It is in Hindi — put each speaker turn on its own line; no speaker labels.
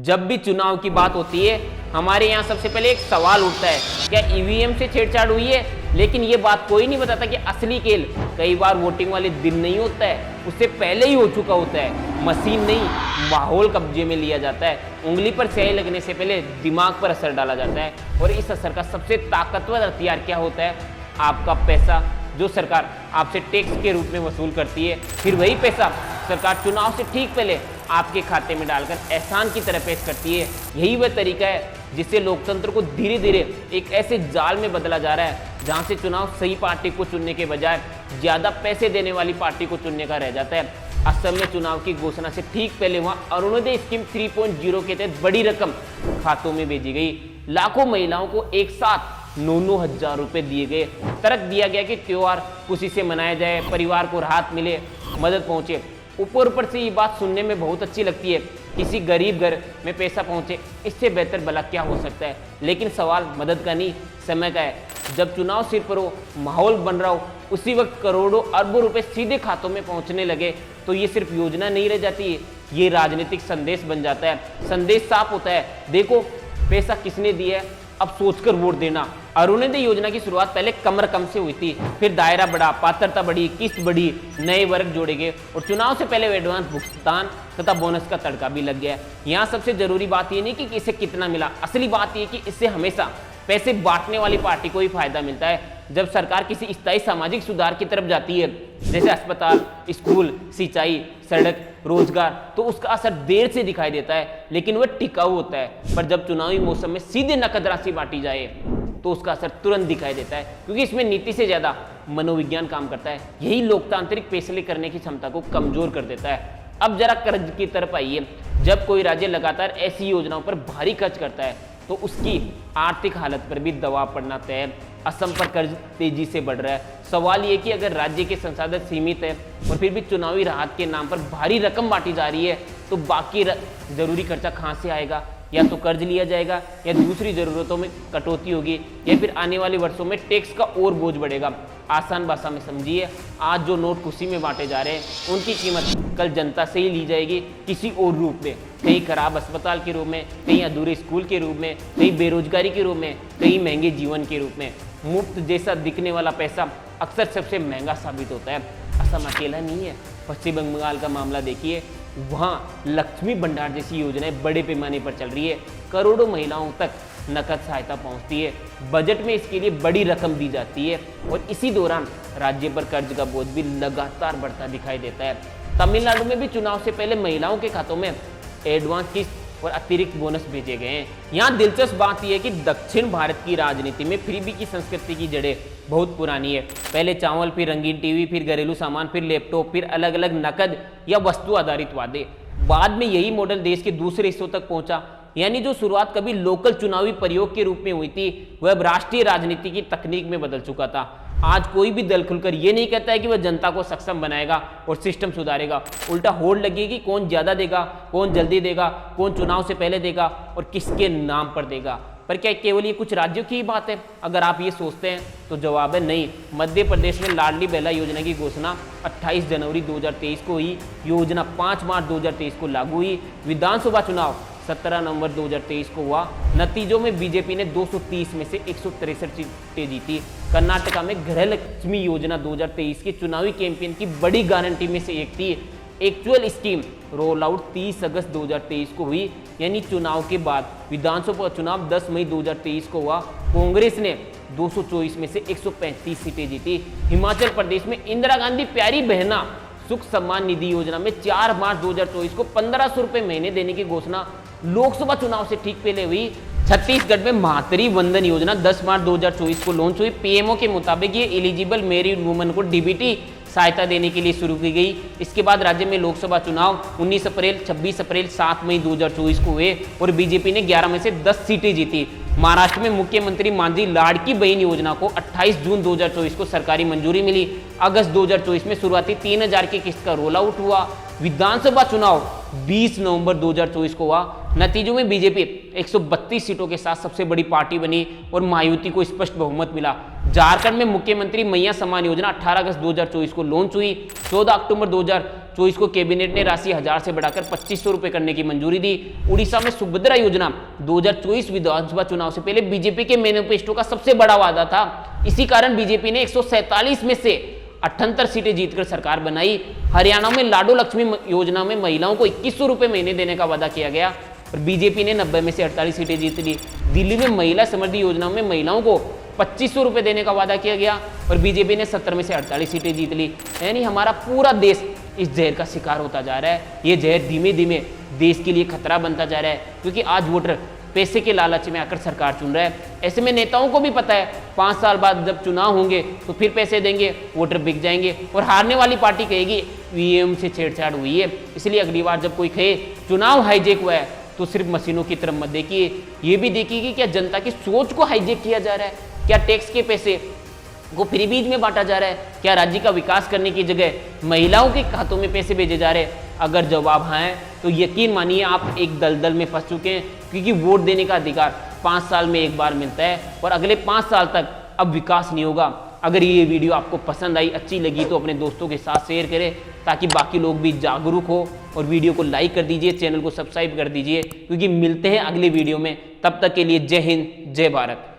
जब भी चुनाव की बात होती है हमारे यहाँ सबसे पहले एक सवाल उठता है, क्या ईवीएम से छेड़छाड़ हुई है? लेकिन ये बात कोई नहीं बताता कि असली खेल कई बार वोटिंग वाले दिन नहीं होता है, उससे पहले ही हो चुका होता है। मशीन नहीं, माहौल कब्जे में लिया जाता है। उंगली पर स्याही लगने से पहले दिमाग पर असर डाला जाता है, और इस असर का सबसे ताकतवर हथियार क्या होता है? आपका पैसा, जो सरकार आपसे टैक्स के रूप में वसूल करती है। फिर वही पैसा सरकार चुनाव से ठीक पहले आपके खाते में डालकर एहसान की तरह पेश करती है। यही वह तरीका है जिससे लोकतंत्र को धीरे धीरे एक ऐसे जाल में बदला जा रहा है जहां से चुनाव सही पार्टी को चुनने के बजाय ज्यादा पैसे देने वाली पार्टी को चुनने का रह जाता है। असम में चुनाव की घोषणा से ठीक पहले वहां अरुणोदय स्कीम 3.0 के तहत बड़ी रकम खातों में भेजी गई। लाखों महिलाओं को एक साथ 9-9 हजार रुपए दिए गए। तर्क दिया गया कि त्योहार खुशी से मनाया जाए, परिवार को राहत मिले, मदद पहुंचे। ऊपर से ये बात सुनने में बहुत अच्छी लगती है, किसी गरीब घर में पैसा पहुंचे, इससे बेहतर भला क्या हो सकता है? लेकिन सवाल मदद का नहीं, समय का है। जब चुनाव सिर पर हो, माहौल बन रहा हो, उसी वक्त करोड़ों अरबों रुपए सीधे खातों में पहुंचने लगे तो ये सिर्फ योजना नहीं रह जाती है, ये राजनीतिक संदेश बन जाता है। संदेश साफ होता है, देखो पैसा किसने दिया है, अब सोचकर वोट देना। अरुणोदय योजना की शुरुआत पहले कम रकम से हुई थी, फिर दायरा बढ़ा, पात्रता बढ़ी, किस्त बढ़ी, नए वर्ग जोड़े गए और चुनाव से पहले एडवांस भुगतान तथा बोनस का तड़का भी लग गया। यहाँ सबसे जरूरी बात ये नहीं कि इसे कितना मिला, असली बात ये कि इससे हमेशा पैसे बांटने वाली पार्टी को ही फायदा मिलता है। जब सरकार किसी स्थायी सामाजिक सुधार की तरफ जाती है, जैसे अस्पताल, स्कूल, सिंचाई, सड़क, रोजगार, तो उसका असर देर से दिखाई देता है, लेकिन वह टिकाऊ होता है। पर जब चुनावी मौसम में सीधे नकद राशि बांटी जाए तो उसका असर तुरंत दिखाई देता है, क्योंकि इसमें नीति से ज्यादा मनोविज्ञान काम करता है। यही लोकतांत्रिक फैसले करने की क्षमता को कमजोर कर देता है। अब जरा कर्ज की तरफ आइए। जब कोई राज्य लगातार ऐसी योजनाओं पर भारी खर्च करता है तो उसकी आर्थिक हालत पर भी दबाव पड़ना तय है। असम पर कर्ज तेजी से बढ़ रहा है। सवाल ये कि अगर राज्य के संसाधन सीमित है और फिर भी चुनावी राहत के नाम पर भारी रकम बांटी जा रही है, तो बाकी जरूरी खर्चा कहाँ से आएगा? या तो कर्ज लिया जाएगा, या दूसरी जरूरतों में कटौती होगी, या फिर आने वाले वर्षों में टैक्स का और बोझ बढ़ेगा। आसान भाषा में समझिए, आज जो नोट खुशी में बांटे जा रहे हैं उनकी कीमत कल जनता से ही ली जाएगी किसी और रूप में, कहीं खराब अस्पताल के रूप में, कहीं अधूरे स्कूल के रूप में, कहीं बेरोजगारी के रूप में, कहीं महंगे जीवन के रूप में। मुफ्त जैसा दिखने वाला पैसा अक्सर सबसे महंगा साबित होता है। असम अकेला नहीं है, पश्चिम बंगाल का मामला देखिए, वहाँ लक्ष्मी भंडार जैसी योजनाएं बड़े पैमाने पर चल रही है। करोड़ों महिलाओं तक नकद सहायता पहुंचती है, बजट में इसके लिए बड़ी रकम दी जाती है, और इसी दौरान राज्य पर कर्ज का बोझ भी लगातार बढ़ता दिखाई देता है। तमिलनाडु में भी चुनाव से पहले महिलाओं के खातों में एडवांस किस्त और अतिरिक्त बोनस भेजे गए हैं। यहाँ दिलचस्प बात यह है कि दक्षिण भारत की राजनीति में फ्रीबी की संस्कृति की जड़ें बहुत पुरानी है। पहले चावल, फिर रंगीन टीवी, फिर घरेलू सामान, फिर लैपटॉप, फिर अलग अलग नकद या वस्तु आधारित वादे। बाद में यही मॉडल देश के दूसरे हिस्सों तक पहुंचा। यानी जो शुरुआत कभी लोकल चुनावी प्रयोग के रूप में हुई थी, वह अब राष्ट्रीय राजनीति की तकनीक में बदल चुका था। आज कोई भी दल खुलकर यह नहीं कहता है कि वह जनता को सक्षम बनाएगा और सिस्टम सुधारेगा। उल्टा होड़ लगेगी, कौन ज्यादा देगा, कौन जल्दी देगा, कौन चुनाव से पहले देगा और किसके नाम पर देगा। पर क्या केवल ये कुछ राज्यों की ही बात है? अगर आप ये सोचते हैं तो जवाब है नहीं। मध्य प्रदेश में लाडली बहला योजना की घोषणा 28 जनवरी 2023 को हुई। योजना 5 मार्च 2023 को लागू हुई। विधानसभा चुनाव 17 नवंबर 2023 को हुआ। नतीजों में बीजेपी ने 230 में से 163 सीटें जीती। कर्नाटका में गृहलक्ष्मी योजना 2023 के चुनावी कैंपेन की बड़ी गारंटी में से एक थी। एक्चुअल स्कीम रोल आउट 30 अगस्त 2023 को हुई, यानी चुनाव के बाद। विधानसभा चुनाव 10 मई 2023 को हुआ। कांग्रेस ने 224 में से 135 सीटें जीती। हिमाचल प्रदेश में इंदिरा गांधी प्यारी बहना सुख सम्मान निधि योजना में 4 मार्च 2024 को 1500 रुपए महीने देने की घोषणा लोकसभा चुनाव से ठीक पहले हुई। छत्तीसगढ़ में मातृ वंदन योजना 10 मार्च 2024 को लॉन्च हुई। पीएमओ के मुताबिक ये एलिजिबल मैरिड वुमन को डीबीटी सहायता देने के लिए शुरू की गई। इसके बाद राज्य में लोकसभा चुनाव 19 अप्रैल, 26 अप्रैल, 7 मई 2024 को हुए और बीजेपी ने 11 में से 10 सीटें जीती। महाराष्ट्र में मुख्यमंत्री मांझी लाड़की बहन योजना को 28 जून 2024 को सरकारी मंजूरी मिली। अगस्त 2024 में शुरुआती 3000 की किस्त का रोल आउट हुआ। विधानसभा चुनाव 20 नवंबर 2024 को हुआ। नतीजों में बीजेपी 132 सीटों के साथ सबसे बड़ी पार्टी बनी और मायावती को स्पष्ट बहुमत मिला। झारखंड में मुख्यमंत्री मैया सम्मान योजना 18 अगस्त 2024 को लॉन्च हुई। 14 अक्टूबर 2024 को कैबिनेट ने राशि 1000 से बढ़ाकर 2500 रुपए करने की मंजूरी दी। उड़ीसा में सुभद्रा योजना 2024 विधानसभा चुनाव से पहले बीजेपी के मैनिफेस्टो का सबसे बड़ा वादा था। इसी कारण बीजेपी ने 147 में से 78 सीटें जीतकर सरकार बनाई। हरियाणा में लाडो लक्ष्मी योजना में महिलाओं को 2100 रुपए महीने देने का वादा किया गया और बीजेपी ने 90 में से 48 सीटें जीत ली। दिल्ली में महिला समृद्धि योजना में महिलाओं को 2500 रुपए देने का वादा किया गया और बीजेपी ने 70 में से 48 सीटें जीत ली। यानी हमारा पूरा देश इस जहर का शिकार होता जा रहा है। ये जहर धीमे धीमे देश के लिए खतरा बनता जा रहा है, क्योंकि आज वोटर पैसे के लालच में आकर सरकार चुन रहा है। ऐसे में नेताओं को भी पता है 5 साल बाद जब चुनाव होंगे तो फिर पैसे देंगे, वोटर बिक जाएंगे और हारने वाली पार्टी कहेगी ईवीएम से छेड़छाड़ हुई है। इसलिए अगली बार जब कोई कहे चुनाव हाईजेक हुआ है तो सिर्फ मशीनों की तरफ मत देखिए, ये भी देखिए कि क्या जनता की सोच को हाईजेक किया जा रहा है, क्या टैक्स के पैसे को फ्रीबीज में बांटा जा रहा है, क्या राज्य का विकास करने की जगह महिलाओं के खातों में पैसे भेजे जा रहे हैं। अगर जवाब हाँ है तो यकीन मानिए आप एक दलदल में फंस चुके हैं, क्योंकि वोट देने का अधिकार 5 साल में एक बार मिलता है और अगले 5 साल तक अब विकास नहीं होगा। अगर ये वीडियो आपको पसंद आई, अच्छी लगी तो अपने दोस्तों के साथ शेयर करें ताकि बाकी लोग भी जागरूक हो, और वीडियो को लाइक कर दीजिए, चैनल को सब्सक्राइब कर दीजिए, क्योंकि मिलते हैं अगले वीडियो में। तब तक के लिए जय हिंद, जय भारत।